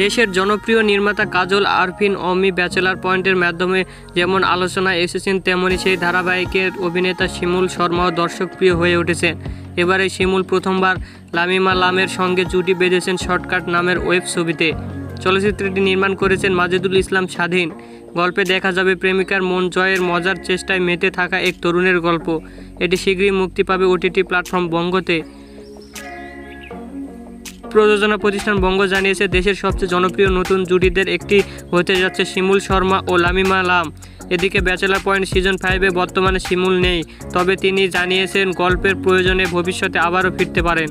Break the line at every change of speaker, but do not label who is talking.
দেশের জনপ্রিয় নির্মাতা কাজল আরফিন অমি ব্যাচেলার পয়েন্টের মাধ্যমে যেমন আলোচনায় এসেছেন, তেমনি সেই ধারাবাহিকের অভিনেতা শিমুল শর্মাও দর্শকপ্রিয় হয়ে উঠেছেন। এবারে শিমুল প্রথমবার লামিমা লামের সঙ্গে জুটি বেঁধেছেন শর্টকাট নামের ওয়েব ছবিতে। চলচ্চিত্রটি নির্মাণ করেছেন মাজেদুল ইসলাম স্বাধীন। গল্পে দেখা যাবে প্রেমিকার মন জয়ের মজার চেষ্টায় মেতে থাকা এক তরুণের গল্প। এটি শীঘ্রই মুক্তি পাবে ওটিটি প্ল্যাটফর্ম বঙ্গতে। প্রযোজনা প্রতিষ্ঠান বঙ্গ জানিয়েছে, দেশের সবচেয়ে জনপ্রিয় নতুন জুটিদের একটি হতে যাচ্ছে শিমুল শর্মা ও লামিমা লাম। এদিকে ব্যাচেলার পয়েন্ট সিজন 5-এ বর্তমানে শিমুল নেই, তবে তিনি জানিয়েছেন গল্পের প্রয়োজনে ভবিষ্যতে আবারও ফিরতে পারেন।